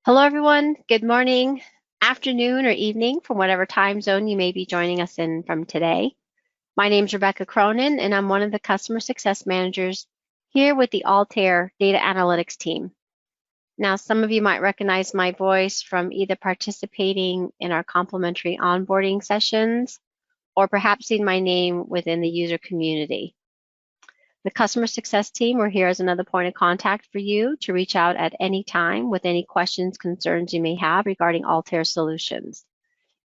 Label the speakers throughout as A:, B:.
A: Hello, everyone. Good morning, afternoon, or evening from whatever time zone you may be joining us in from today. My name is Rebecca Cronin, and I'm one of the customer success managers here with the Altair data analytics team. Now, some of you might recognize my voice from either participating in our complimentary onboarding sessions or perhaps seeing my name within the user community. The customer success team, we're here as another point of contact for you to reach out at any time with any questions, concerns you may have regarding Altair solutions.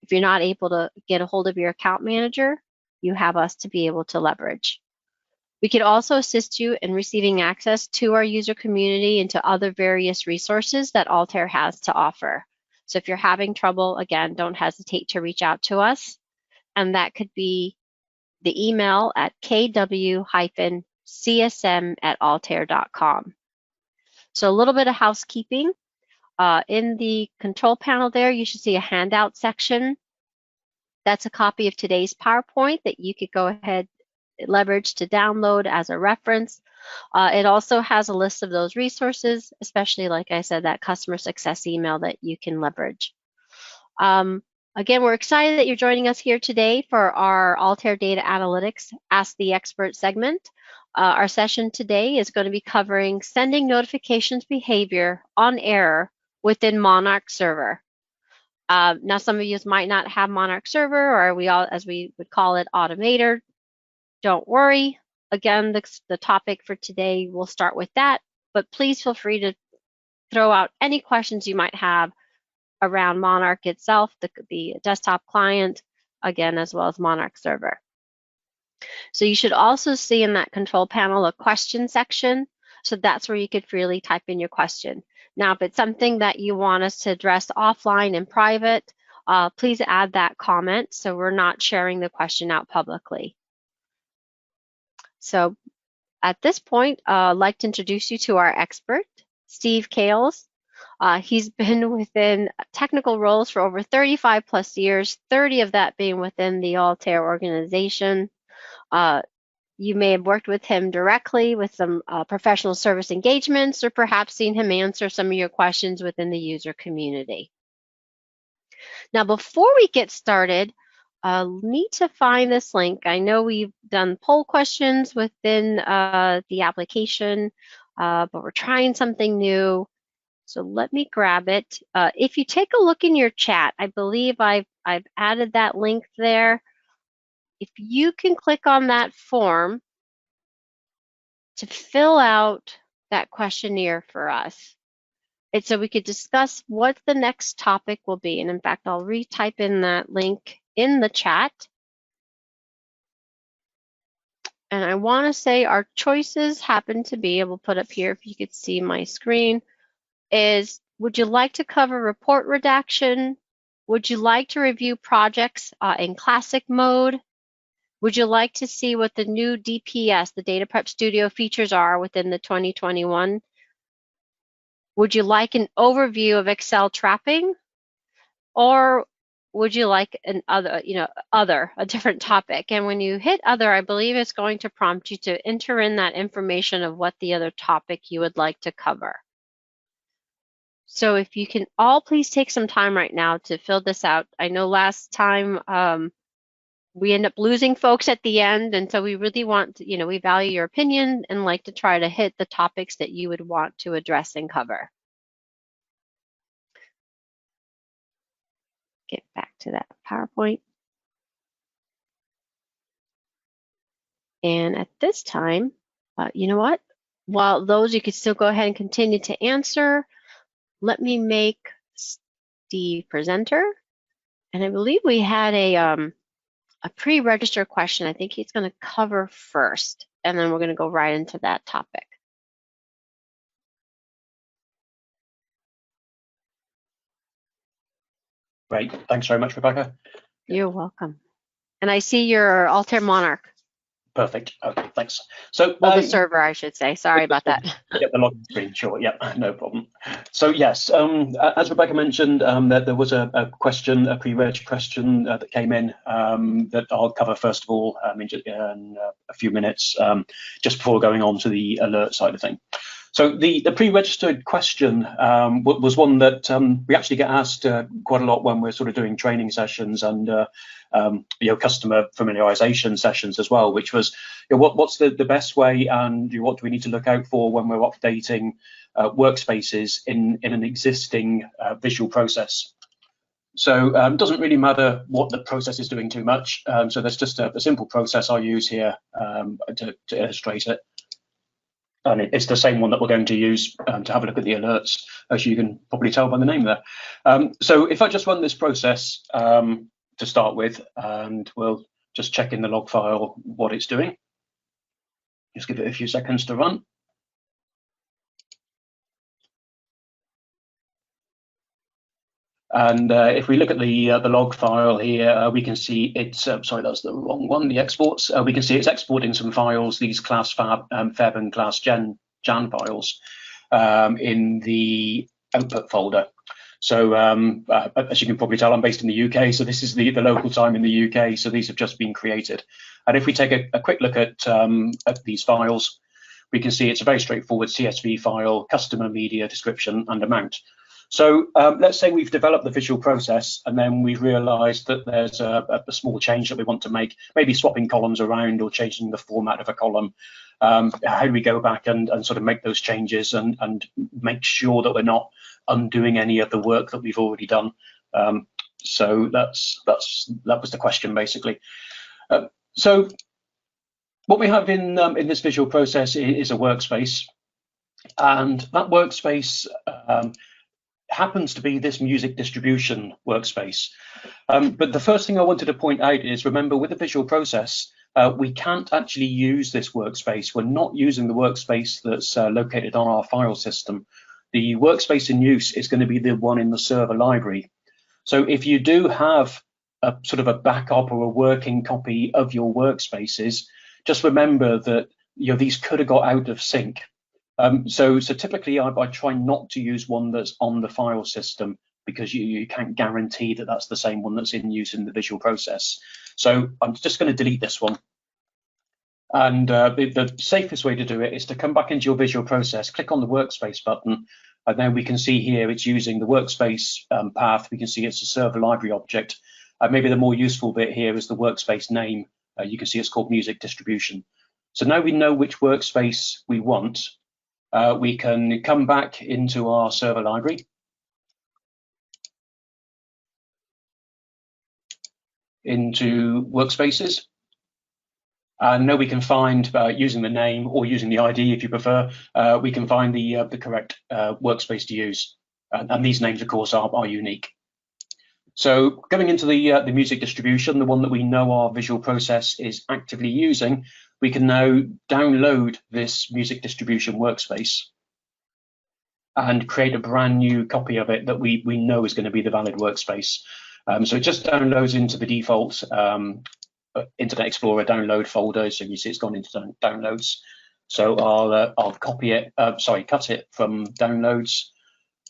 A: If you're not able to get a hold of your account manager, you have us to be able to leverage. We could also assist you in receiving access to our user community and to other various resources that Altair has to offer. So if you're having trouble, again, don't hesitate to reach out to us. And that could be the email at kw-csm@altair.com. So a little bit of housekeeping. In the control panel there, you should see a handout section. That's a copy of today's PowerPoint that you could go ahead and leverage to download as a reference. It also has a list of those resources, especially, like I said, that customer success email that you can leverage. Again, we're excited that you're joining us here today for our Altair Data Analytics Ask the Expert segment. Our session today is going to be covering sending notifications behavior on error within Monarch server. Now, some of you might not have Monarch server, or as we would call it, Automator. Don't worry. Again, the topic for today, we'll start with that, but please feel free to throw out any questions you might have around Monarch itself, the desktop client, again, as well as Monarch server. So you should also see in that control panel a question section. So that's where you could freely type in your question. Now, if it's something that you want us to address offline and private, please add that comment so we're not sharing the question out publicly. So at this point, I'd like to introduce you to our expert, Steve Caiels. He's been within technical roles for over 35 plus years, 30 of that being within the Altair organization. You may have worked with him directly with some professional service engagements, or perhaps seen him answer some of your questions within the user community. Now, before we get started, need to find this link. I know we've done poll questions within the application, but we're trying something new. So let me grab it. If you take a look in your chat, I believe I've added that link there. If you can click on that form to fill out that questionnaire for us, it's so we could discuss what the next topic will be. And in fact, I'll retype in that link in the chat. And I want to say our choices happen to be, I will put up here if you could see my screen, is would you like to cover report redaction? Would you like to review projects in classic mode? Would you like to see what the new DPS, the Data Prep Studio features are within the 2021? Would you like an overview of Excel trapping? Or would you like an a different topic? And when you hit other, I believe it's going to prompt you to enter in that information of what the other topic you would like to cover. So if you can all please take some time right now to fill this out. I know last time we end up losing folks at the end, and so we really want to, we value your opinion and like to try to hit the topics that you would want to address and cover. Get back to that PowerPoint. And at this time, you know what? While those, you could still go ahead and continue to answer. Let me make the presenter. And I believe we had a pre-registered question I think he's going to cover first, and then we're going to go right into that topic.
B: Great. Thanks very much, Rebecca.
A: You're welcome. And I see your Altair Monarch.
B: Perfect. Okay, thanks. So,
A: well, the server, I should say. Sorry about that.
B: Yeah, the login screen. Sure. Yeah, no problem. So yes, as Rebecca mentioned, there was a question, a pre-reg question that came in that I'll cover first of all in a few minutes, just before going on to the alert side of things. So the pre-registered question was one that we actually get asked quite a lot when we're sort of doing training sessions and customer familiarization sessions as well, which was what's the best way and what do we need to look out for when we're updating workspaces in an existing visual process. So it doesn't really matter what the process is doing too much. So there's just a simple process I use here to illustrate it. And it's the same one that we're going to use to have a look at the alerts, as you can probably tell by the name there. So if I just run this process to start with, and we'll just check in the log file what it's doing. Just give it a few seconds to run. And if we look at the log file here, we can see it's, sorry, that's the wrong one, the exports. We can see it's exporting some files, these class fab and class jan files in the output folder. So as you can probably tell, I'm based in the UK, so this is the local time in the UK, so these have just been created. And if we take a quick look at these files, we can see it's a very straightforward CSV file, customer media description and amount. So let's say we've developed the visual process and then we've realized that there's a small change that we want to make, maybe swapping columns around or changing the format of a column. How do we go back and sort of make those changes and make sure that we're not undoing any of the work that we've already done? So that was the question, basically. So what we have in this visual process is a workspace, and that workspace happens to be this music distribution workspace. But the first thing I wanted to point out is, remember, with the visual process, we can't actually use this workspace. We're not using the workspace that's located on our file system. The workspace in use is going to be the one in the server library. So if you do have a sort of a backup or a working copy of your workspaces, just remember that these could have got out of sync. So typically I try not to use one that's on the file system, because you can't guarantee that that's the same one that's in use in the visual process. So I'm just going to delete this one. And the safest way to do it is to come back into your visual process, click on the workspace button, and then we can see here it's using the workspace path. We can see it's a server library object. Maybe the more useful bit here is the workspace name. You can see it's called music distribution. So now we know which workspace we want. We can come back into our server library. Into workspaces. And now we can find, using the name or using the ID if you prefer, we can find the correct workspace to use. And these names, of course, are unique. So going into the music distribution, the one that we know our visual process is actively using, we can now download this music distribution workspace and create a brand new copy of it that we know is going to be the valid workspace. So it just downloads into the default Internet Explorer download folder. So you see it's gone into downloads. So I'll copy it, cut it from downloads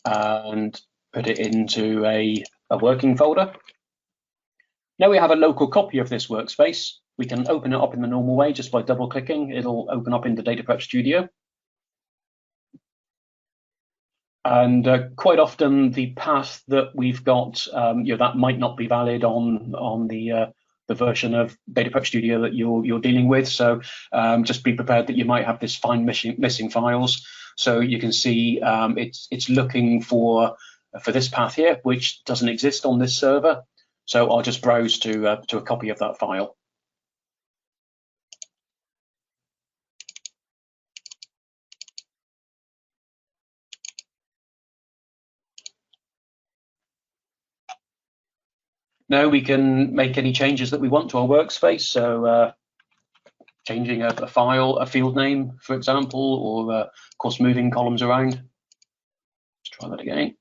B: and put it into a working folder. Now we have a local copy of this workspace. We can open it up in the normal way just by double clicking. It'll open up into Data Prep Studio. And quite often the path that we've got, that might not be valid on the version of Data Prep Studio that you're dealing with. So just be prepared that you might have this find missing files. So you can see it's looking for this path here, which doesn't exist on this server. So I'll just browse to a copy of that file. Now we can make any changes that we want to our workspace. So changing a file, a field name, for example, or of course moving columns around. Let's try that again.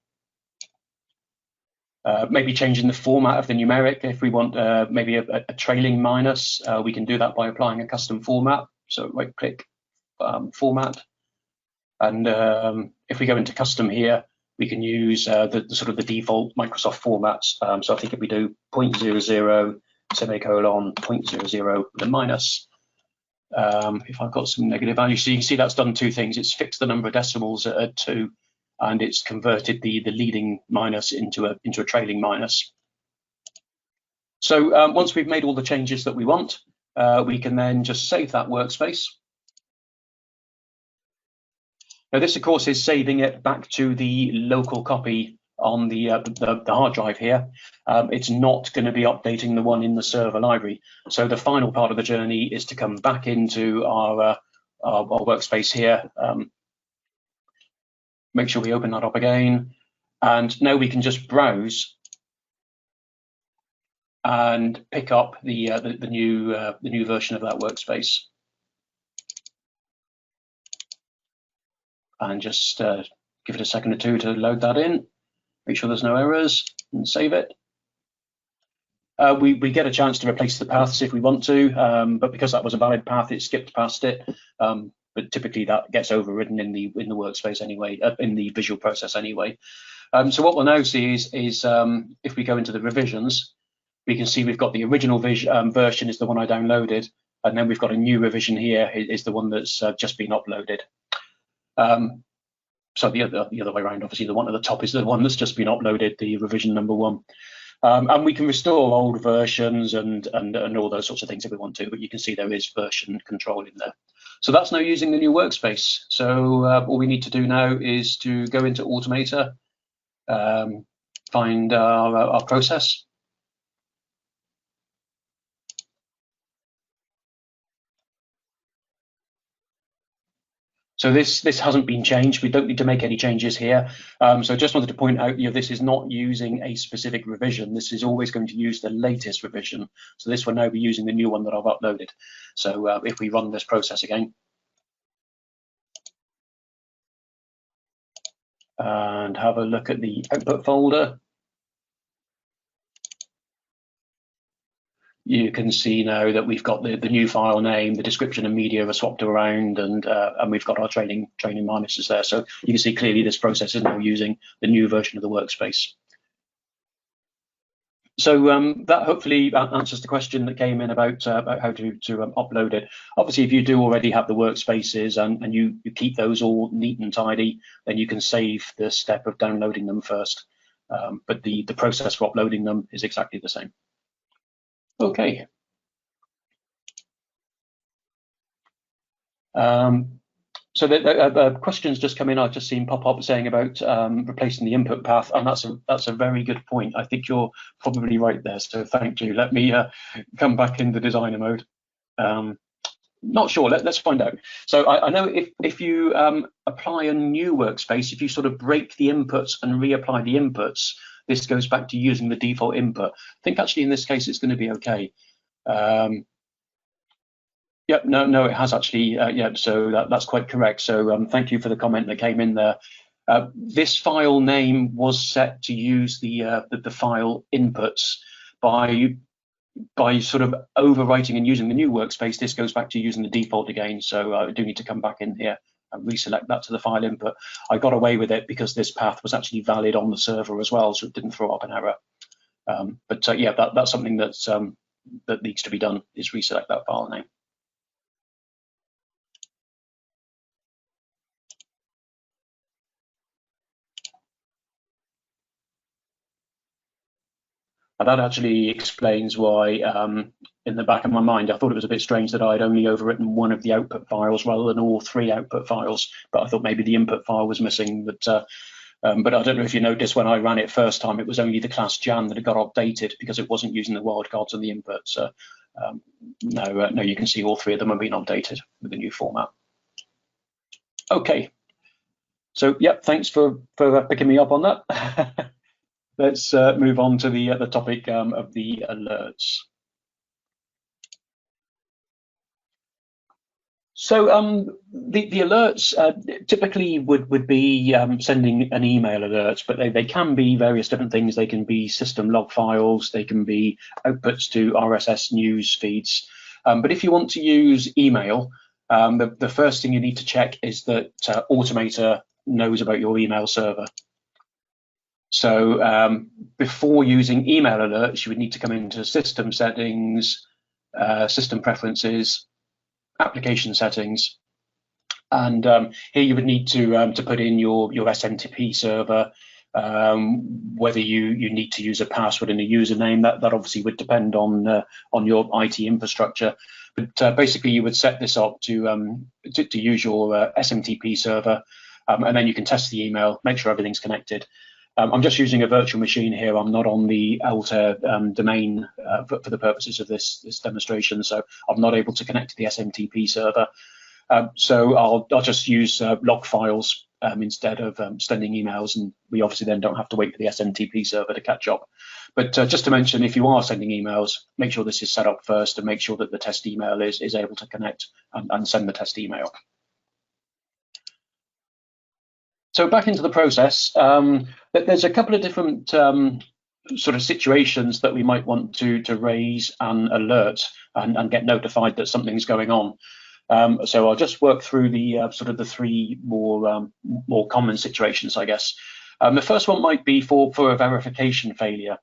B: Maybe changing the format of the numeric. If we want maybe a trailing minus, we can do that by applying a custom format. So right click, format. And if we go into custom here, we can use the sort of the default Microsoft formats. So I think if we do 0.00 semicolon 0.00 with a minus, If I've got some negative values, so you can see that's done two things. It's fixed the number of decimals at 2, and it's converted the leading minus into a trailing minus. So once we've made all the changes that we want, we can then just save that workspace. Now this, of course, is saving it back to the local copy on the hard drive here. It's not going to be updating the one in the server library. So the final part of the journey is to come back into our workspace here. Make sure we open that up again, and now we can just browse and pick up the new version of that workspace, and just give it a second or two to load that in. Make sure there's no errors and save it. We get a chance to replace the paths if we want to, but because that was a valid path, it skipped past it. But typically that gets overridden in the workspace anyway, in the visual process anyway. So what we'll now see is if we go into the revisions, we can see we've got the original version is the one I downloaded, and then we've got a new revision here is the one that's just been uploaded. So the other way around, obviously the one at the top is the one that's just been uploaded, the revision number 1. And we can restore old versions and all those sorts of things if we want to, but you can see there is version control in there. So that's now using the new workspace. So all we need to do now is to go into Automator, find our process. So this hasn't been changed. We don't need to make any changes here. So I just wanted to point out, this is not using a specific revision. This is always going to use the latest revision. So this will now be using the new one that I've uploaded. So if we run this process again and have a look at the output folder, you can see now that we've got the new file name, the description and media are swapped around, and we've got our training minuses there. So you can see clearly this process is now using the new version of the workspace. So that hopefully answers the question that came in about how to upload it. Obviously, if you do already have the workspaces and you keep those all neat and tidy, then you can save the step of downloading them first. But the process for uploading them is exactly the same. Okay. So the questions just come in. I've just seen pop up saying about replacing the input path, and that's a very good point. I think you're probably right there. So thank you. Let me come back into designer mode. Not sure. Let's find out. So I know if you apply a new workspace, if you sort of break the inputs and reapply the inputs, this goes back to using the default input. I think actually in this case it's going to be okay. Yep, no, it has actually. Yeah, so that's quite correct. So thank you for the comment that came in there. This file name was set to use the file inputs. By sort of overwriting and using the new workspace, this goes back to using the default again. So I do need to come back in here and reselect that to the file input. I got away with it because this path was actually valid on the server as well, so it didn't throw up an error. But yeah, that's something that needs to be done, is reselect that file name. And that actually explains why, in the back of my mind, I thought it was a bit strange that I'd only overwritten one of the output files rather than all 3 output files. But I thought maybe the input file was missing. But I don't know if you noticed when I ran it first time, it was only the class Jan that had got updated because it wasn't using the wildcards on the input. So no, you can see all 3 of them have been updated with the new format. Okay. So yeah, thanks for picking me up on that. Let's move on to the topic of the alerts. So the alerts typically would be sending an email alert, but they can be various different things. They can be system log files, they can be outputs to RSS news feeds. But if you want to use email, the first thing you need to check is that Automator knows about your email server. So before using email alerts, you would need to come into system settings, system preferences, application settings. And here you would need to put in your SMTP server, whether you need to use a password and a username. That obviously would depend on your IT infrastructure. But basically, you would set this up to use your SMTP server, and then you can test the email, make sure everything's connected. I'm just using a virtual machine here. I'm not on the Altair domain for the purposes of this demonstration, so I'm not able to connect to the SMTP server. So I'll just use log files instead of sending emails, and we obviously then don't have to wait for the SMTP server to catch up. But just to mention, if you are sending emails, make sure this is set up first and make sure that the test email is able to connect and send the test email. So back into the process, there's a couple of different sort of situations that we might want to raise and alert and get notified that something's going on. So I'll just work through the sort of the three more common situations, I guess. The first one might be for a verification failure.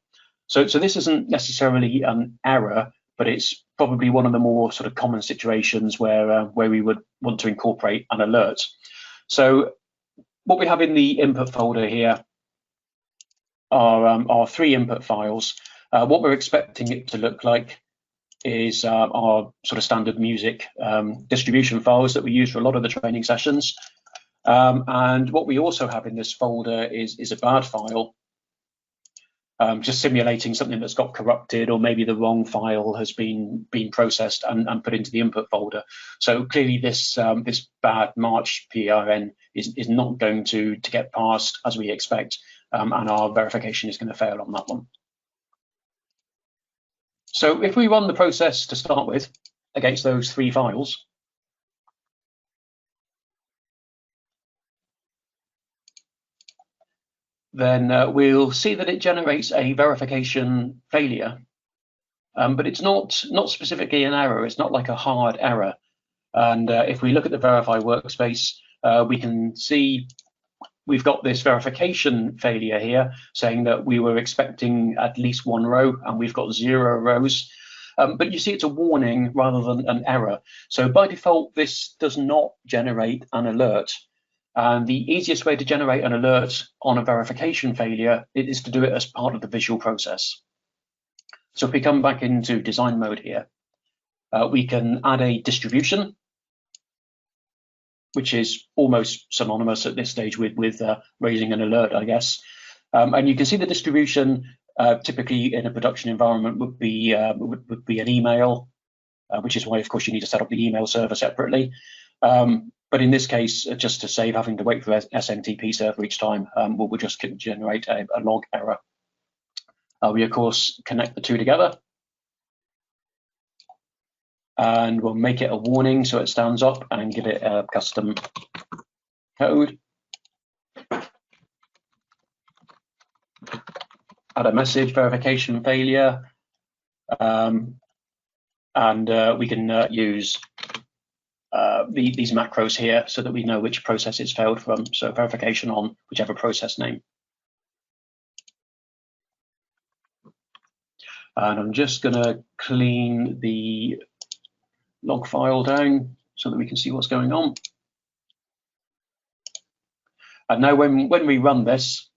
B: So this isn't necessarily an error, but it's probably one of the more sort of common situations where we would want to incorporate an alert. So what we have in the input folder here are three input files. What we're expecting it to look like is our sort of standard music distribution files that we use for a lot of the training sessions. And what we also have in this folder is a bad file, just simulating something that's got corrupted, or maybe the wrong file has been processed and put into the input folder. So clearly this bad March PRN is not going to get passed as we expect, and our verification is going to fail on that one. So if we run the process to start with against those three files, then we'll see that it generates a verification failure, but it's not specifically an error. It's not like a hard error. And if we look at the verify workspace, we can see we've got this verification failure here saying that we were expecting at least one row and we've got 0 rows. But you see it's a warning rather than an error. So by default, this does not generate an alert. And the easiest way to generate an alert on a verification failure is to do it as part of the visual process. So if we come back into design mode here, we can add a distribution, which is almost synonymous at this stage with raising an alert, I guess. And you can see the distribution typically in a production environment would be an email, which is why, of course, you need to set up the email server separately. But in this case, just to save having to wait for SMTP server each time, we'll just generate a log error. We, of course, connect the two together. And we'll make it a warning so it stands up and give it a custom code. Add a message, verification failure. And we can use these macros here so that we know which process it's failed from. So verification on whichever process name. And I'm just going to clean the log file down so that we can see what's going on. And now when we run this,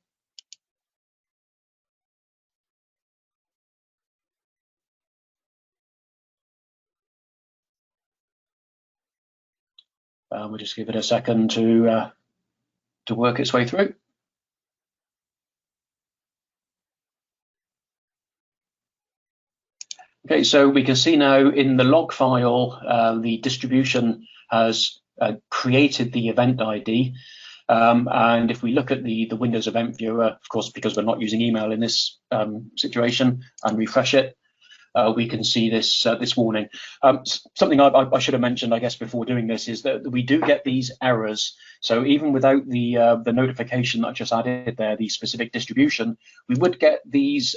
B: we'll just give it a second to work its way through. Okay, so we can see now in the log file, the distribution has created the event ID. And if we look at the Windows event viewer, of course, because we're not using email in this situation, and refresh it, we can see this warning. Something I should have mentioned, I guess, before doing this is that we do get these errors. So even without the notification that I just added there, the specific distribution, we would get these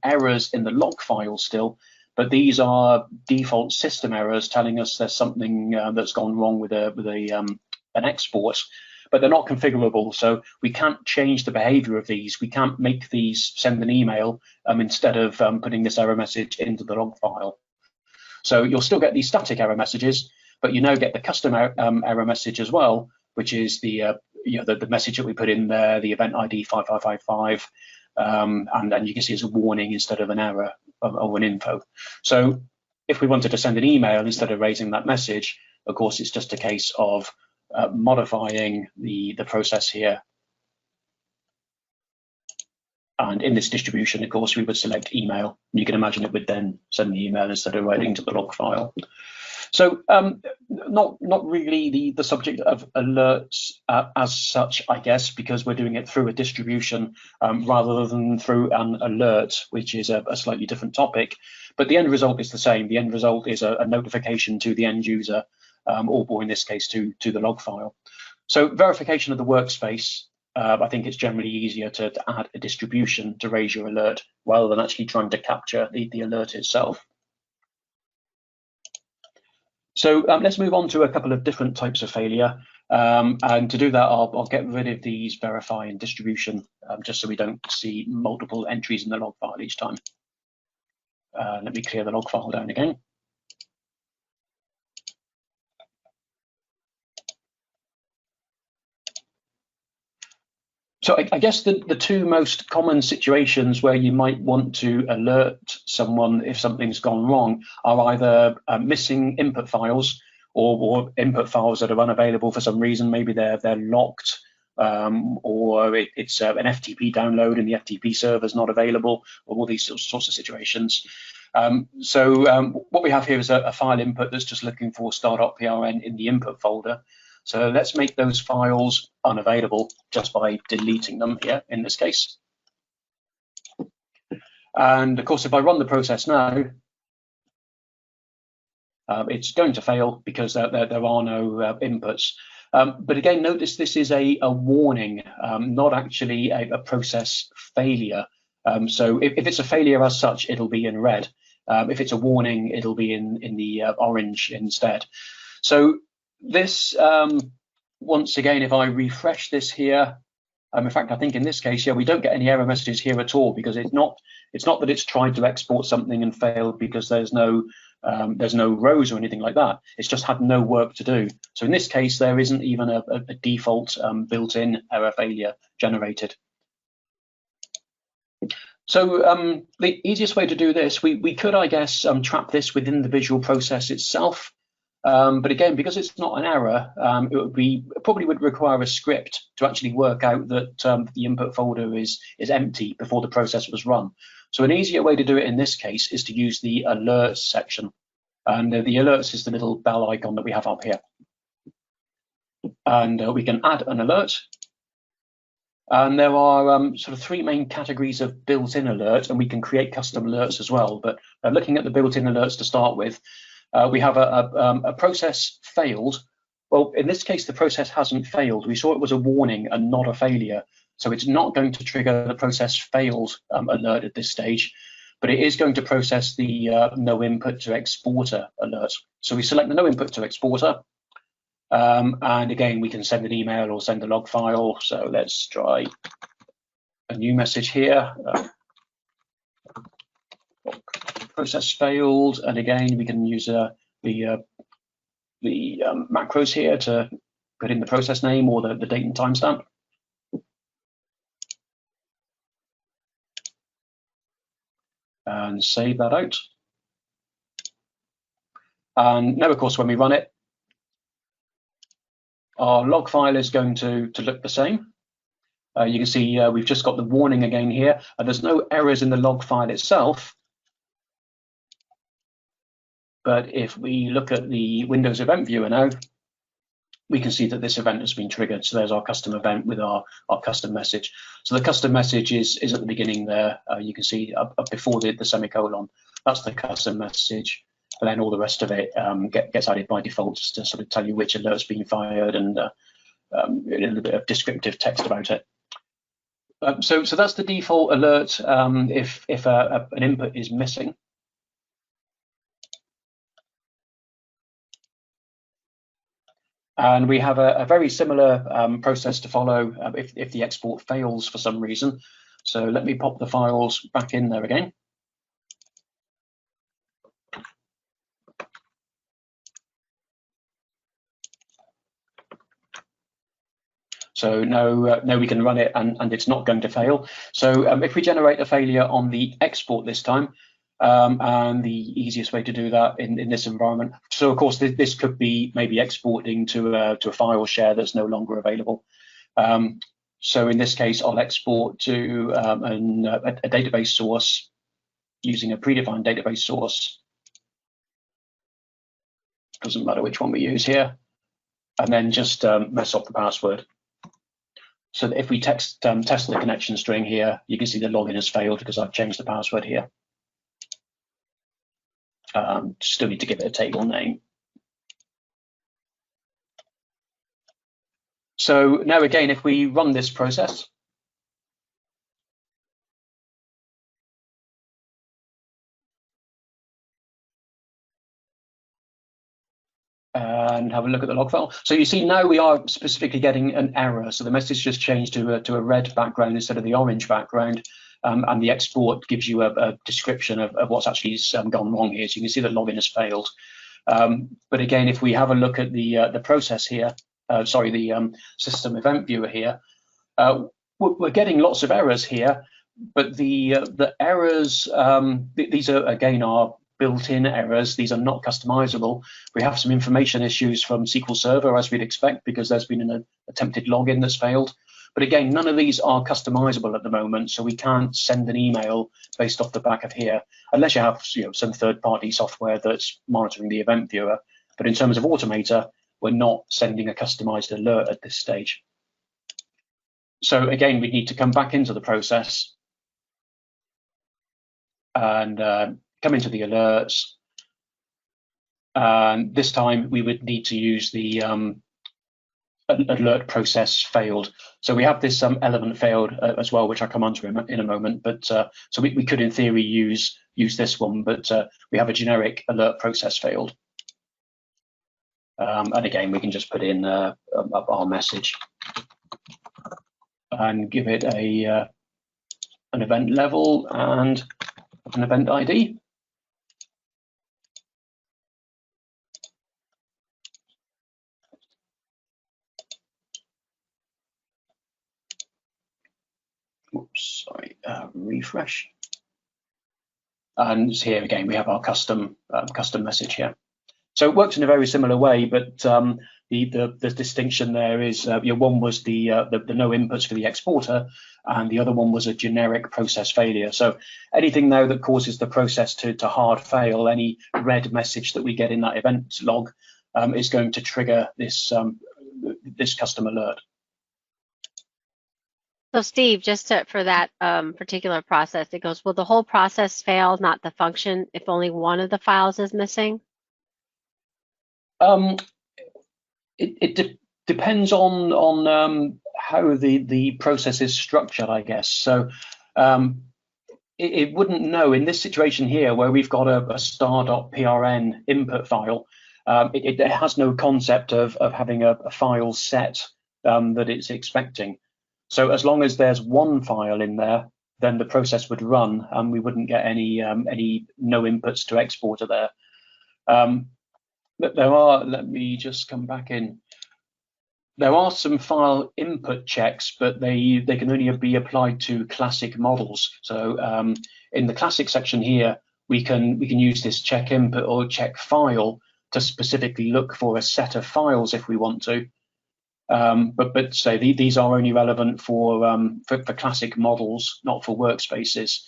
B: errors in the log file still. But these are default system errors telling us there's something that's gone wrong with an export, but they're not configurable. So we can't change the behavior of these. We can't make these send an email instead of putting this error message into the log file. So you'll still get these static error messages, but you now get the custom error message as well, which is the the message that we put in there, the event ID 5555, and then you can see it's a warning instead of an error or an info. So if we wanted to send an email instead of raising that message, of course, it's just a case of modifying the process here. And in this distribution, of course, we would select email. You can imagine it would then send the email instead of writing to the log file. So not really the subject of alerts as such, I guess, because we're doing it through a distribution rather than through an alert, which is a slightly different topic. But the end result is the same. The end result is a notification to the end user, or in this case, to the log file. So verification of the workspace. I think it's generally easier to add a distribution to raise your alert rather than actually trying to capture the alert itself. So let's move on to a couple of different types of failure. And to do that, I'll get rid of these verify and distribution, just so we don't see multiple entries in the log file each time. Let me clear the log file down again. So I guess the two most common situations where you might want to alert someone if something's gone wrong are either missing input files or input files that are unavailable for some reason. Maybe they're locked, or it's an FTP download and the FTP server is not available, or all these sorts of situations. What we have here is a file input that's just looking for start.prn in the input folder. So let's make those files unavailable just by deleting them here in this case. And of course, if I run the process now, it's going to fail because there are no inputs. But again, notice this is a warning, not actually a process failure. So if it's a failure as such, it'll be in red. If it's a warning, it'll be in the orange instead. So this, once again, if I refresh this here, in fact, I think in this case, yeah, we don't get any error messages here at all because it's not that it's tried to export something and failed because there's no rows or anything like that. It's just had no work to do. So in this case, there isn't even a default built-in error failure generated. So the easiest way to do this, we could, I guess, trap this within the visual process itself. But again, because it's not an error, it probably would require a script to actually work out that the input folder is empty before the process was run. So an easier way to do it in this case is to use the alerts section. And the alerts is the little bell icon that we have up here. And we can add an alert. And there are sort of three main categories of built-in alerts, and we can create custom alerts as well. But looking at the built-in alerts to start with, we have a process failed. Well, in this case, the process hasn't failed. We saw it was a warning and not a failure. So it's not going to trigger the process failed alert at this stage, but it is going to process the no input to exporter alert. So we select the no input to exporter. And again, we can send an email or send a log file. So let's try a new message here. Process failed, and again we can use the macros here to put in the process name or the date and timestamp. And save that out. And now, of course, when we run it, our log file is going to look the same. You can see we've just got the warning again here, and there's no errors in the log file itself. But if we look at the Windows event viewer now, we can see that this event has been triggered. So there's our custom event with our custom message. So the custom message is at the beginning there. You can see up before the semicolon. That's the custom message. And then all the rest of it gets added by default just to sort of tell you which alert's been fired and a little bit of descriptive text about it. So that's the default alert if an input is missing. And we have a very similar process to follow if the export fails for some reason. So let me pop the files back in there again. So no, we can run it and it's not going to fail. So if we generate a failure on the export this time, and the easiest way to do that in this environment. So of course this could be maybe exporting to a file share that's no longer available. So in this case, I'll export to a database source using a predefined database source. Doesn't matter which one we use here, and then just mess up the password. So that if we test the connection string here, you can see the login has failed because I've changed the password here. Still need to give it a table name. So now again, if we run this process, and have a look at the log file. So you see now we are specifically getting an error. So the message just changed to a red background instead of the orange background. And the export gives you a description of what's actually gone wrong here. So you can see that login has failed. But again, if we have a look at the process here, the system event viewer here, we're getting lots of errors here. But the errors, these are again are built-in errors. These are not customizable. We have some information issues from SQL Server, as we'd expect, because there's been an attempted login that's failed. But again, none of these are customizable at the moment, so we can't send an email based off the back of here, unless you have some third-party software that's monitoring the event viewer. But in terms of Automator, we're not sending a customized alert at this stage. So again, we need to come back into the process and come into the alerts. And this time we would need to use the alert process failed. So we have this element failed as well, which I'll come on to in a moment. But so we could in theory use this one, but we have a generic alert process failed. And again, we can just put in our message and give it an event level and an event ID. Oops, sorry, refresh. And here again, we have our custom message here. So it works in a very similar way, but the distinction there is one was the no inputs for the exporter, and the other one was a generic process failure. So anything now that causes the process to hard fail, any red message that we get in that event log is going to trigger this this custom alert.
A: So Steve, just for that particular process, it goes, will the whole process fail, not the function, if only one of the files is missing?
B: It depends on how the process is structured, I guess. So it wouldn't know in this situation here where we've got a star.prn input file. It has no concept of having a file set that it's expecting. So as long as there's one file in there, then the process would run, and we wouldn't get any no inputs to exporter there. But there are, let me just come back in. There are some file input checks, but they can only be applied to classic models. So in the classic section here, we can use this check input or check file to specifically look for a set of files if we want to. But say these are only relevant for classic models, not for workspaces.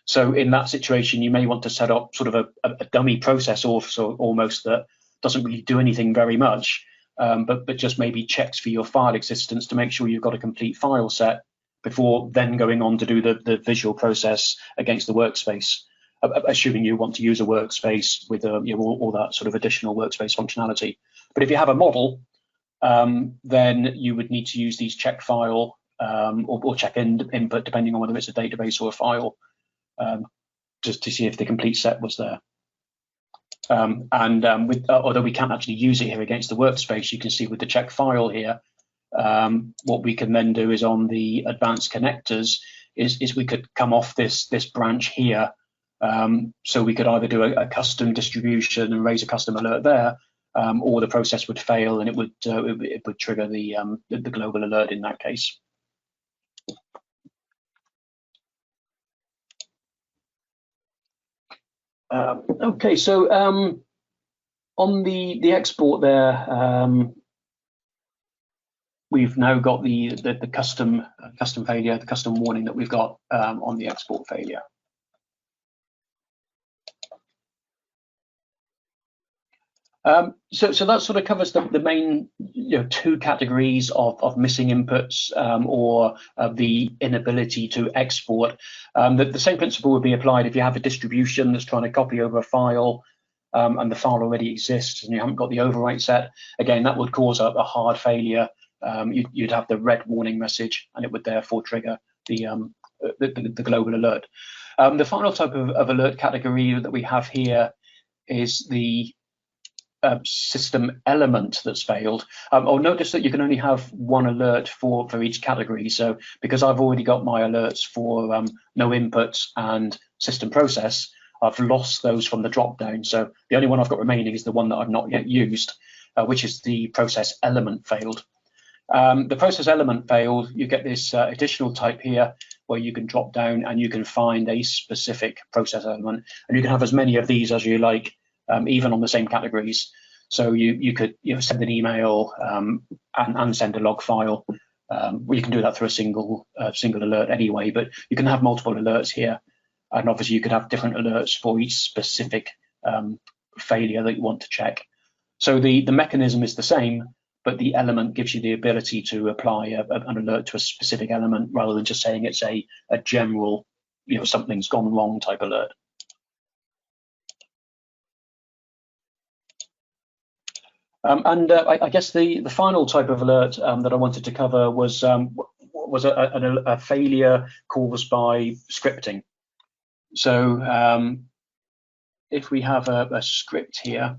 B: So in that situation, you may want to set up sort of a dummy process also almost that doesn't really do anything very much, but just maybe checks for your file existence to make sure you've got a complete file set before then going on to do the visual process against the workspace, assuming you want to use a workspace with all that sort of additional workspace functionality. But if you have a model, then you would need to use these check file or check input, depending on whether it's a database or a file, just to see if the complete set was there. Although we can't actually use it here against the workspace, you can see with the check file here, what we can then do is on the advanced connectors is we could come off this branch here. So we could either do a custom distribution and raise a custom alert there, or the process would fail and it would trigger the global alert in that case. Okay, so on the export there, we've now got the custom failure, the custom warning that we've got on the export failure. So that sort of covers the main two categories of missing inputs or the inability to export. The same principle would be applied if you have a distribution that's trying to copy over a file and the file already exists and you haven't got the overwrite set. Again, that would cause a hard failure. You'd have the red warning message and it would therefore trigger the global alert. The final type of alert category that we have here is the system element that's failed. I'll notice that you can only have one alert for each category. So because I've already got my alerts for no inputs and system process, I've lost those from the drop down. So the only one I've got remaining is the one that I've not yet used, which is the process element failed. The process element failed, you get this additional type here where you can drop down and you can find a specific process element, and you can have as many of these as you like, even on the same categories. So you could send an email and send a log file. Well, you can do that through a single alert anyway, but you can have multiple alerts here, and obviously you could have different alerts for each specific failure that you want to check. So the mechanism is the same, but the element gives you the ability to apply an alert to a specific element rather than just saying it's a general, something's gone wrong type alert. I guess the final type of alert that I wanted to cover was a failure caused by scripting. So if we have a script here,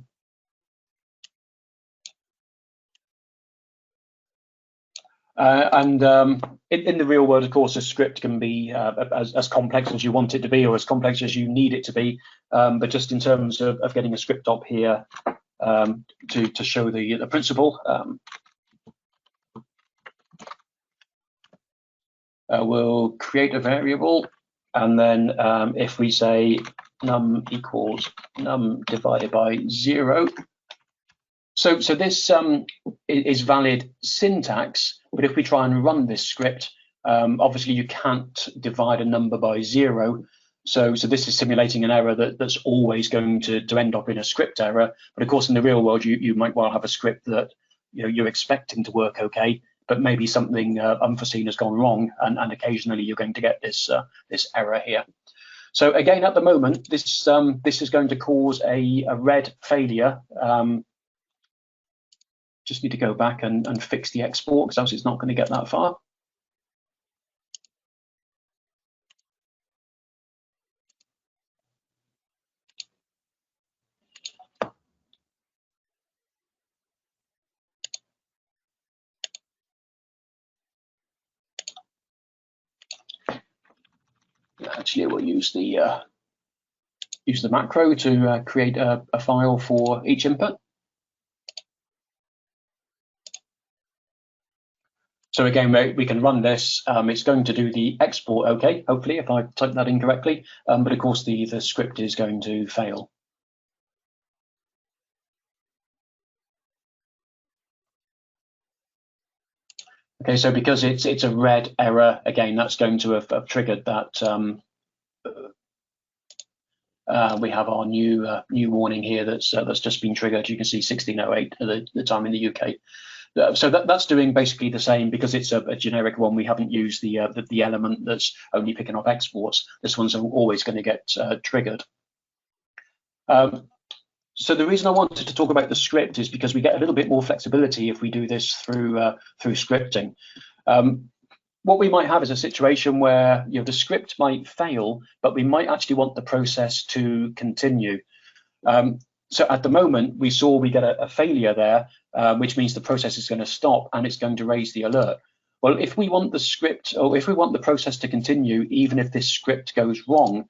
B: in the real world, of course, a script can be as complex as you want it to be or as complex as you need it to be. But just in terms of getting a script up here to show the principle, we'll create a variable, and then if we say num equals num divided by 0. So this is valid syntax, but if we try and run this script, obviously you can't divide a number by 0. So this is simulating an error that's always going to end up in a script error. But of course, in the real world, you might well have a script that you're expecting to work okay, but maybe something unforeseen has gone wrong, and occasionally you're going to get this error here. So again, at the moment, this is going to cause a red failure. Just need to go back and fix the export, because else it's not going to get that far. Actually, we'll use the macro to create a file for each input. So again, we can run this. It's going to do the export okay, hopefully, if I type that incorrectly. But of course, the script is going to fail. Okay, so because it's a red error, again, that's going to have triggered that. We have our new warning here that's just been triggered. You can see 16:08 at the time in the UK. So that's doing basically the same, because it's a generic one. We haven't used the element that's only picking up exports. This one's always going to get triggered. So the reason I wanted to talk about the script is because we get a little bit more flexibility if we do this through scripting. What we might have is a situation where the script might fail, but we might actually want the process to continue. So at the moment, we get a failure there, which means the process is going to stop and it's going to raise the alert. Well, if we want the script, or if we want the process to continue, even if this script goes wrong,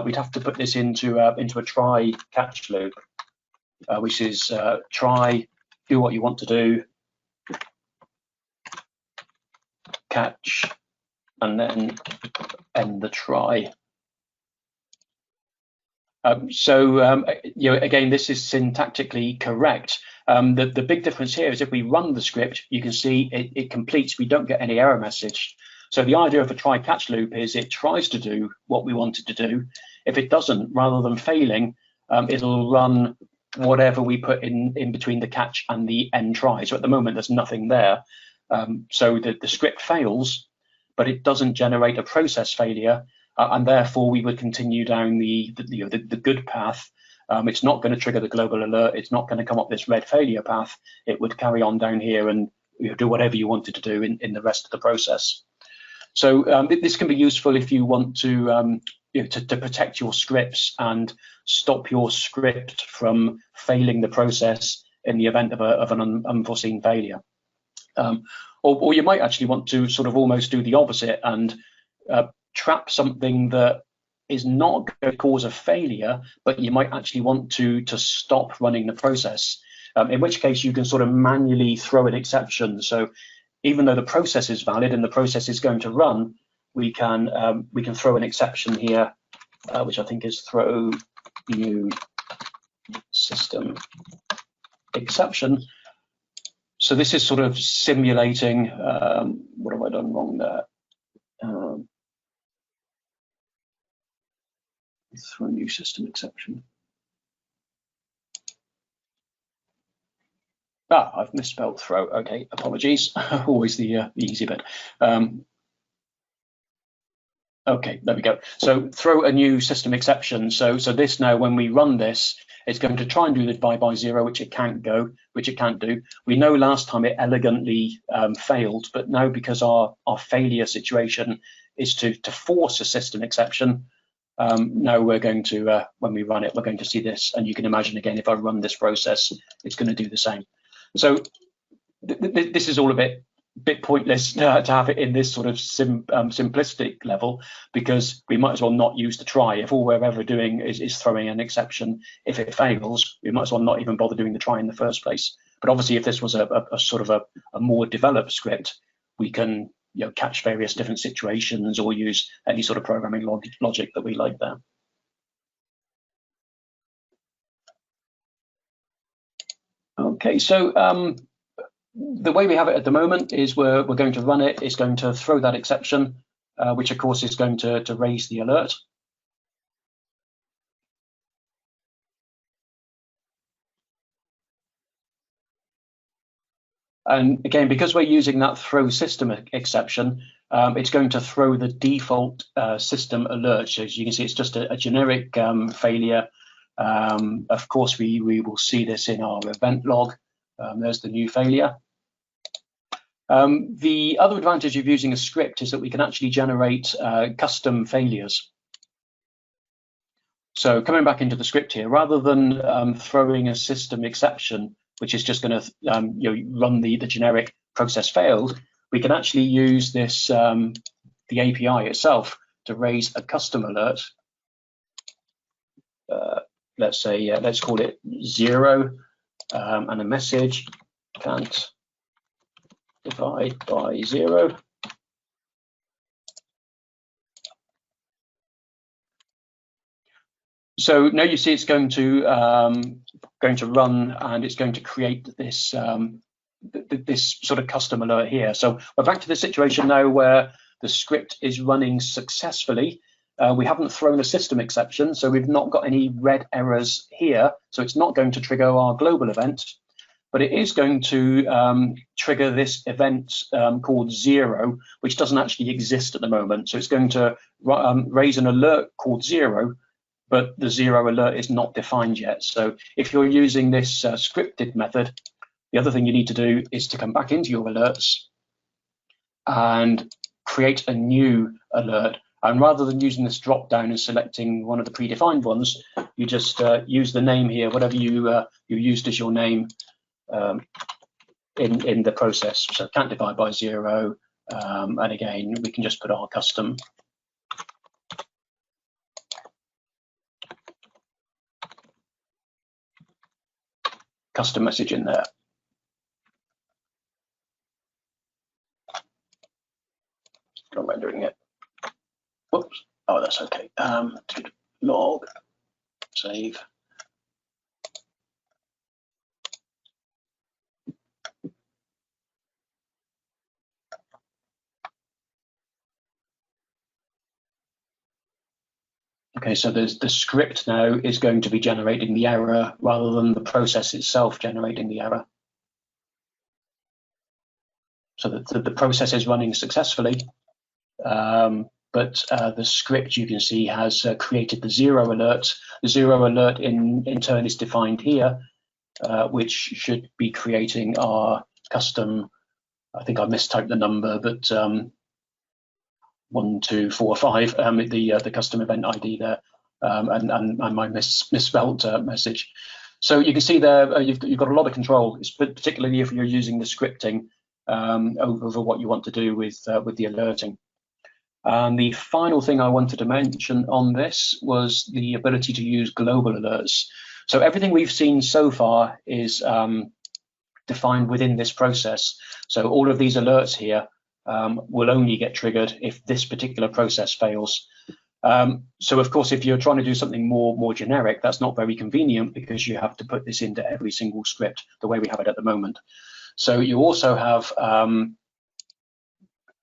B: we'd have to put this into a try catch loop. which is try, do what you want to do, catch, and then end the try. Again, this is syntactically correct. The big difference here is if we run the script, you can see it completes. We don't get any error message. So the idea of a try catch loop is it tries to do what we want it to do. If it doesn't, rather than failing, it'll run whatever we put in between the catch and the end try. So at the moment, there's nothing there. So the script fails, but it doesn't generate a process failure. And therefore, we would continue down the good path. It's not going to trigger the global alert. It's not going to come up this red failure path. It would carry on down here and do whatever you wanted to do in the rest of the process. So this can be useful if you want to protect your scripts and stop your script from failing the process in the event of an unforeseen failure. Or you might actually want to sort of almost do the opposite and trap something that is not going to cause a failure, but you might actually want to stop running the process, in which case you can sort of manually throw an exception. So even though the process is valid and the process is going to run, we can throw an exception here, which I think is throw new system exception. So this is sort of simulating, what have I done wrong there? Throw a new system exception. I've misspelled throw. Okay, apologies. Always the easy bit. Okay, there we go. So throw a new system exception. So this now, when we run this, it's going to try and do the by zero, which it can't do. We know last time it elegantly failed, but now because our failure situation is to force a system exception, now we're going to, when we run it, we're going to see this. And you can imagine, again, if I run this process, it's going to do the same. So this is all a bit pointless to have it in this sort of simplistic level, because we might as well not use the try. If all we're ever doing is throwing an exception, if it fails, we might as well not even bother doing the try in the first place. But obviously, if this was a sort of a more developed script, we can catch various different situations or use any sort of programming logic that we like there. Okay, so the way we have it at the moment is we're going to run it. It's going to throw that exception, which of course is going to raise the alert. And again, because we're using that throw system exception, it's going to throw the default system alert. So as you can see, it's just a generic failure. Of course, we will see this in our event log. There's the new failure. The other advantage of using a script is that we can actually generate custom failures. So coming back into the script here, rather than throwing a system exception, which is just going to run the generic process failed, we can actually use this the API itself to raise a custom alert. Let's say let's call it 0 and a message can't divide by 0. So now you see it's going to run, and it's going to create this this sort of custom alert here. So we're back to the situation now where the script is running successfully. We haven't thrown a system exception, so we've not got any red errors here. So it's not going to trigger our global event, but it is going to trigger this event called 0, which doesn't actually exist at the moment. So it's going to raise an alert called 0, but the 0 alert is not defined yet. So if you're using this scripted method, the other thing you need to do is to come back into your alerts and create a new alert. And rather than using this drop down and selecting one of the predefined ones, you just use the name here, whatever you used as your name in the process. So can't divide by 0. And again, we can just put our custom. custom message in there. I'm rendering it. Whoops. Oh, that's okay. Log, save. Okay, so the script now is going to be generating the error rather than the process itself generating the error. So the process is running successfully, but the script, you can see, has created the zero alert. The zero alert in turn is defined here, which should be creating our custom, I think I mistyped the number, but 1, 2, 4, 5, the custom event ID there, and my misspelt message. So you can see there you've got a lot of control, particularly if you're using the scripting over what you want to do with the alerting. And the final thing I wanted to mention on this was the ability to use global alerts. So everything we've seen so far is defined within this process. So all of these alerts here will only get triggered if this particular process fails. So of course, if you're trying to do something more generic, that's not very convenient because you have to put this into every single script the way we have it at the moment. So you also have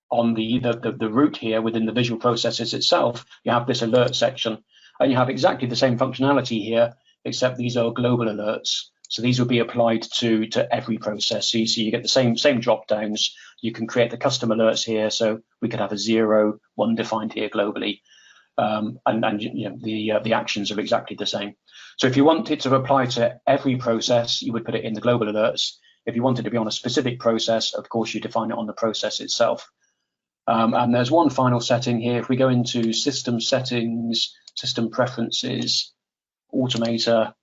B: on the root here within the visual processes itself, you have this alert section, and you have exactly the same functionality here, except these are global alerts. So these will be applied to every process. So you get the same drop downs. You can create the custom alerts here. So we could have a 0, 1 defined here globally, and you know, the actions are exactly the same. So if you wanted to apply to every process, you would put it in the global alerts. If you wanted to be on a specific process, of course, you define it on the process itself. And there's one final setting here. If we go into system settings, system preferences, automator,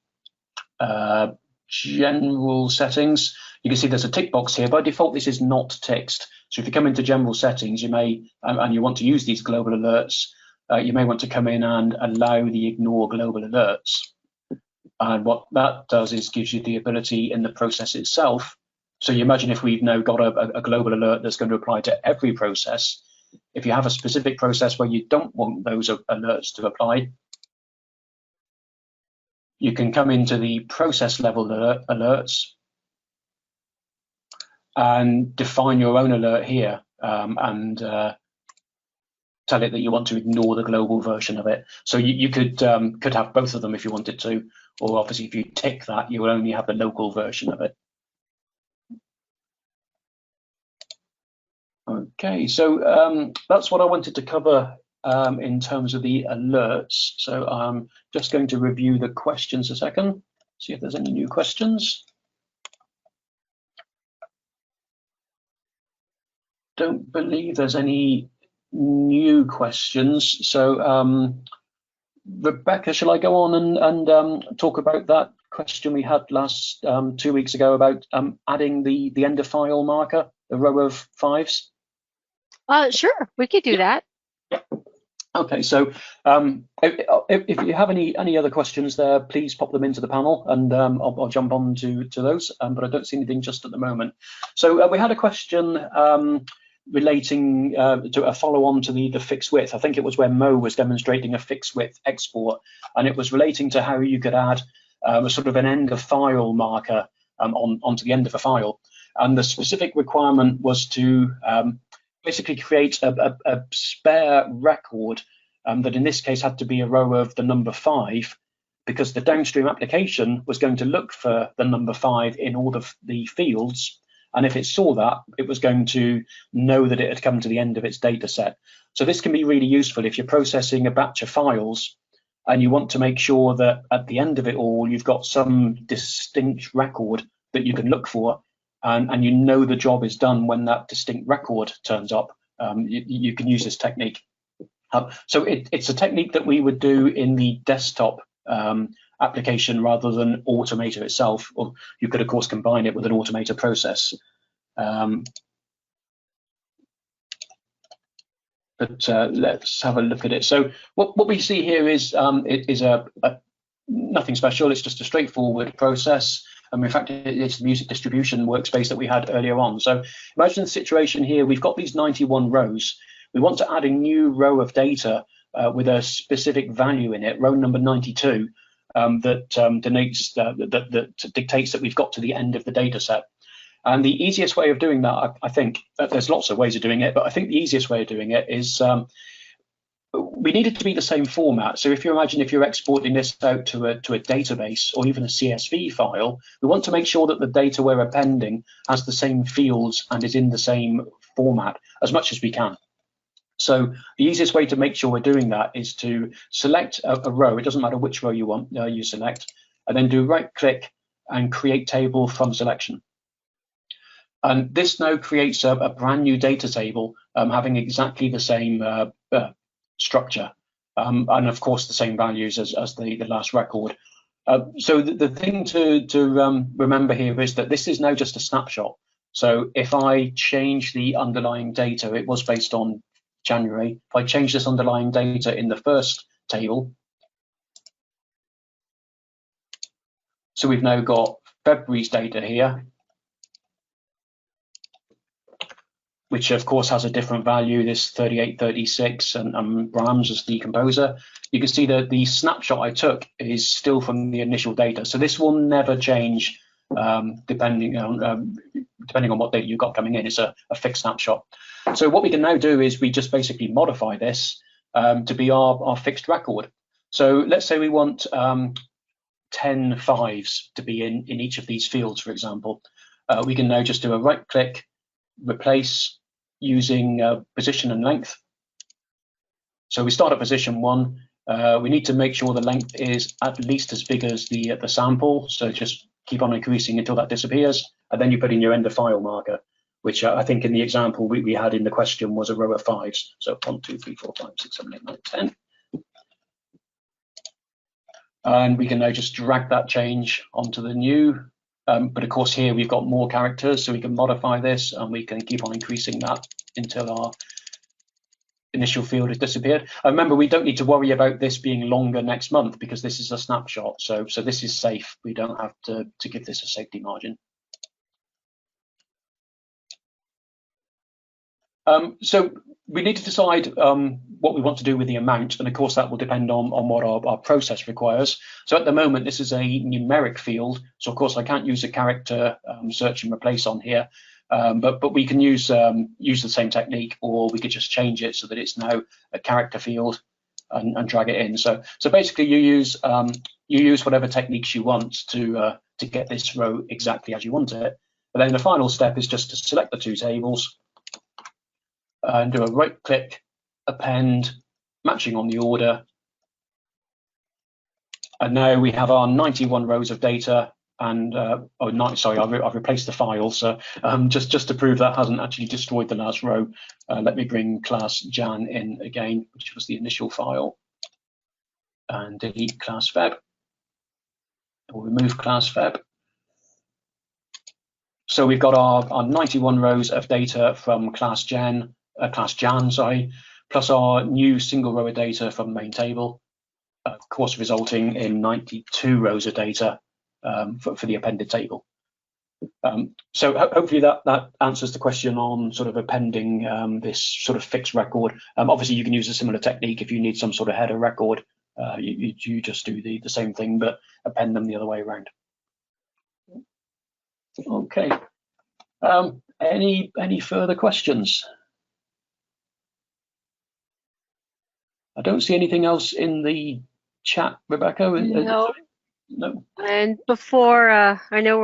B: general settings, you can see there's a tick box here. By default, this is not ticked. So if you come into general settings, you may, and you want to use these global alerts, you may want to come in and allow the ignore global alerts. And what that does is gives you the ability in the process itself. So you imagine if we've now got a global alert that's going to apply to every process. If you have a specific process where you don't want those alerts to apply, you can come into the process level alerts and define your own alert here, and tell it that you want to ignore the global version of it. So you could have both of them if you wanted to, or obviously if you tick that, you will only have the local version of it. Okay, so that's what I wanted to cover in terms of the alerts. So I'm just going to review the questions a second, see if there's any new questions. Don't believe there's any new questions. So Rebecca, shall I go on and talk about that question we had last 2 weeks ago about adding the end of file marker, the row of 5s?
A: Sure, we could do that.
B: Yeah. Okay, so if you have any other questions there, please pop them into the panel, and I'll jump on to those. But I don't see anything just at the moment. So we had a question relating to a follow-on to the fixed width. I think it was where Mo was demonstrating a fixed width export, and it was relating to how you could add a sort of an end of file marker onto the end of a file. And the specific requirement was to basically create a spare record that in this case had to be a row of the number 5, because the downstream application was going to look for the number 5 in all the fields. And if it saw that, it was going to know that it had come to the end of its data set. So this can be really useful if you're processing a batch of files and you want to make sure that at the end of it all, you've got some distinct record that you can look for, and you know the job is done when that distinct record turns up. You can use this technique. So it's a technique that we would do in the desktop application rather than Automator itself, or you could of course combine it with an Automator process. But let's have a look at it. So what we see here is nothing special. It's just a straightforward process. In fact, it's the music distribution workspace that we had earlier on. So imagine the situation here. We've got these 91 rows. We want to add a new row of data with a specific value in it, row number 92, that dictates that we've got to the end of the data set. And the easiest way of doing that, I think, there's lots of ways of doing it, but I think the easiest way of doing it is we need it to be the same format. So if you imagine if you're exporting this out to a database or even a CSV file, we want to make sure that the data we're appending has the same fields and is in the same format as much as we can. So the easiest way to make sure we're doing that is to select a row. It doesn't matter which row you want, you select, and then do right click and create table from selection. And this now creates a brand new data table having exactly the same structure and of course the same values as the last record. So the thing to remember here is that this is now just a snapshot. So if I change the underlying data, it was based on January. If I change this underlying data in the first table, so we've now got February's data here, which of course has a different value, this 3836, and Brahms as the composer. You can see that the snapshot I took is still from the initial data. So this will never change depending on what data you've got coming in. It's a fixed snapshot. So what we can now do is we just basically modify this to be our fixed record. So let's say we want 10 fives to be in each of these fields, for example. We can now just do a right click, replace using position and length. So we start at position 1. We need to make sure the length is at least as big as the sample. So just keep on increasing until that disappears. And then you put in your end of file marker, which I think in the example we had in the question was a row of 5s. So 1, 2, 3, 4, 5, 6, 7, 8, 9, 10. And we can now just drag that change onto the new. But of course here we've got more characters, so we can modify this and we can keep on increasing that until our initial field has disappeared. Remember, we don't need to worry about this being longer next month because this is a snapshot. So this is safe. We don't have to give this a safety margin. So we need to decide what we want to do with the amount, and of course that will depend on what our process requires. So at the moment this is a numeric field, so of course I can't use a character search and replace on here, but we can use the same technique, or we could just change it so that it's now a character field and drag it in. So basically you use whatever techniques you want to get this row exactly as you want it. But then the final step is just to select the two tables and do a right click, append, matching on the order. And now we have our 91 rows of data and, I've replaced the file. So just to prove that hasn't actually destroyed the last row, let me bring class Jan in again, which was the initial file, and delete class Feb, or remove class Feb. So we've got our 91 rows of data from class Jan, plus our new single row of data from main table, of course, resulting in 92 rows of data for the appended table. So hopefully that answers the question on sort of appending this sort of fixed record. Obviously, you can use a similar technique if you need some sort of header record. You just do the same thing, but append them the other way around. Okay. Any further questions? I don't see anything else in the chat, Rebecca.
A: No.
B: No.
A: And before, I know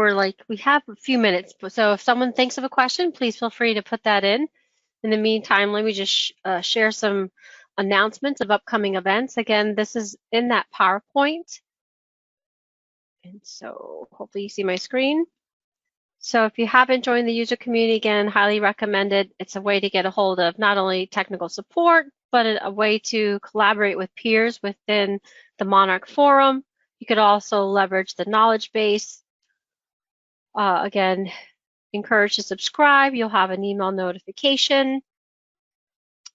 A: we have a few minutes, but so if someone thinks of a question, please feel free to put that in. In the meantime, let me just share some announcements of upcoming events. Again, this is in that PowerPoint. And so hopefully you see my screen. So if you haven't joined the user community, again, highly recommended. It's a way to get a hold of not only technical support, but a way to collaborate with peers within the Monarch forum. You could also leverage the knowledge base. Again, encourage to subscribe. You'll have an email notification.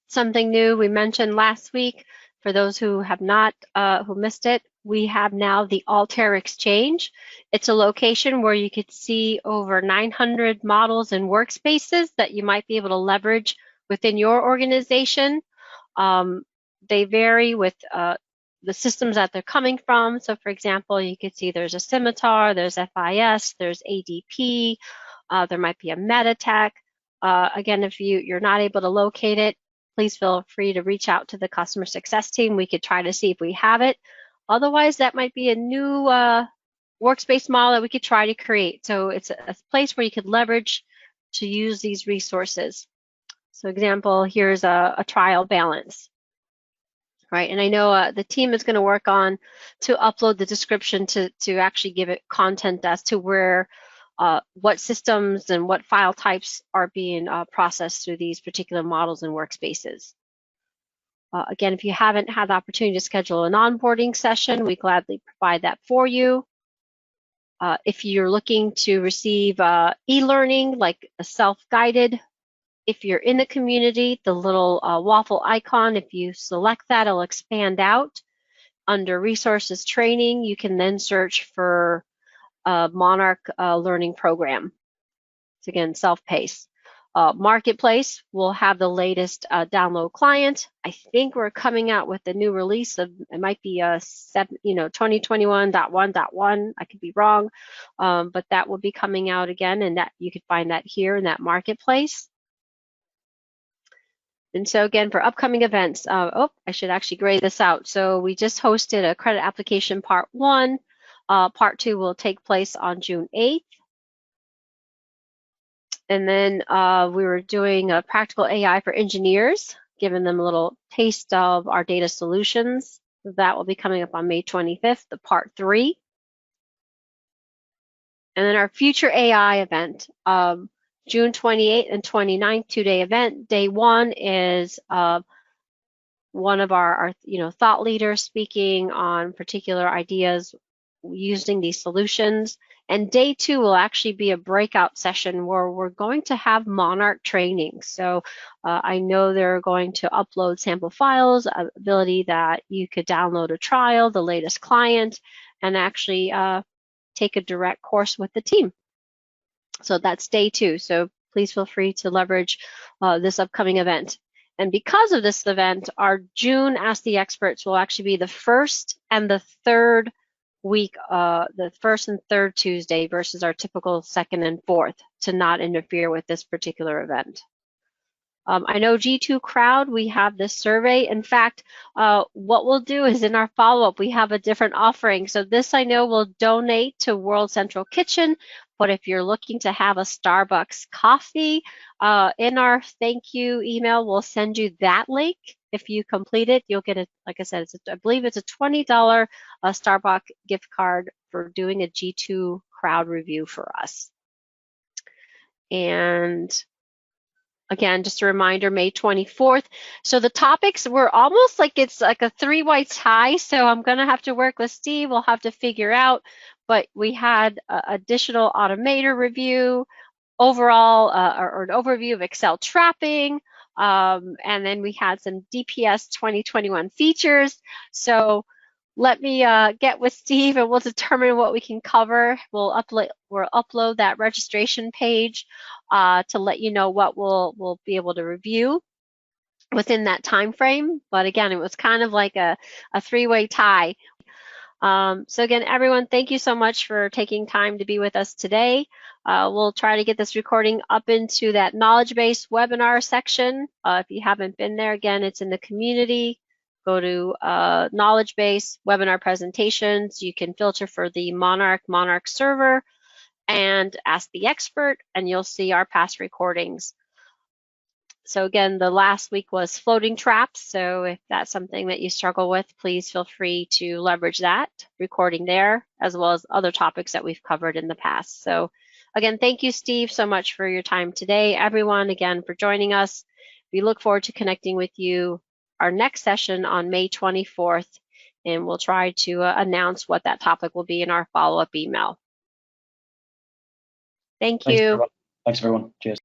A: Something new we mentioned last week, for those who have not, who missed it, we have now the Altair Exchange. It's a location where you could see over 900 models and workspaces that you might be able to leverage within your organization. They vary with the systems that they're coming from. So for example, you could see there's a Scimitar, there's FIS, there's ADP, there might be a Meditech. Again, if you're not able to locate it, please feel free to reach out to the customer success team. We could try to see if we have it. Otherwise, that might be a new workspace model that we could try to create. So it's a place where you could leverage to use these resources. So example, here's a trial balance. Right, and I know the team is going to work on to upload the description to actually give it content as to where what systems and what file types are being processed through these particular models and workspaces. Again, if you haven't had the opportunity to schedule an onboarding session, we gladly provide that for you. If you're looking to receive e-learning, like a self-guided, if you're in the community, the little waffle icon, if you select that, it'll expand out. Under resources training, you can then search for Monarch learning program. So again, self-paced. Marketplace will have the latest download client. I think we're coming out with the new release of, it might be 2021.1.1. I could be wrong, but that will be coming out again, and that you could find that here in that marketplace. And so again, for upcoming events, I should actually grade this out. So we just hosted a credit application part 1. Part 2 will take place on June 8th. And then we were doing a practical AI for engineers, giving them a little taste of our data solutions. That will be coming up on May 25th, the part 3. And then our future AI event, June 28th and 29th, 2-day event. Day 1 is one of our thought leaders speaking on particular ideas using these solutions. And day 2 will actually be a breakout session where we're going to have Monarch training. So I know they're going to upload sample files, ability that you could download a trial, the latest client, and actually take a direct course with the team. So that's day 2. So please feel free to leverage this upcoming event. And because of this event, our June Ask the Experts will actually be the first and the third week, the first and third Tuesday versus our typical second and fourth, to not interfere with this particular event. I know G2 Crowd, we have this survey. In fact, what we'll do is in our follow-up, we have a different offering. So this I know will donate to World Central Kitchen, but if you're looking to have a Starbucks coffee, in our thank you email, we'll send you that link. If you complete it, you'll get it, like I said, I believe it's a $20 Starbucks gift card for doing a G2 Crowd review for us. And again, just a reminder, May 24th. So the topics were almost like it's like a 3-way tie. So I'm going to have to work with Steve. We'll have to figure out. But we had additional automator review, overall, or an overview of Excel trapping. And then we had some DPS 2021 features. So let me get with Steve and we'll determine what we can cover. We'll upload that registration page to let you know what we'll be able to review within that time frame. But again, it was kind of like a 3-way tie. So again, everyone, thank you so much for taking time to be with us today. We'll try to get this recording up into that knowledge base webinar section. If you haven't been there, again, it's in the community. Go to knowledge base, webinar presentations. You can filter for the Monarch server and ask the expert, and you'll see our past recordings. So again, the last week was floating traps. So if that's something that you struggle with, please feel free to leverage that recording there, as well as other topics that we've covered in the past. So again, thank you, Steve, so much for your time today. Everyone, again, for joining us. We look forward to connecting with you our next session on May 24th, and we'll try to announce what that topic will be in our follow-up email. Thank you.
B: Thanks, everyone. Cheers.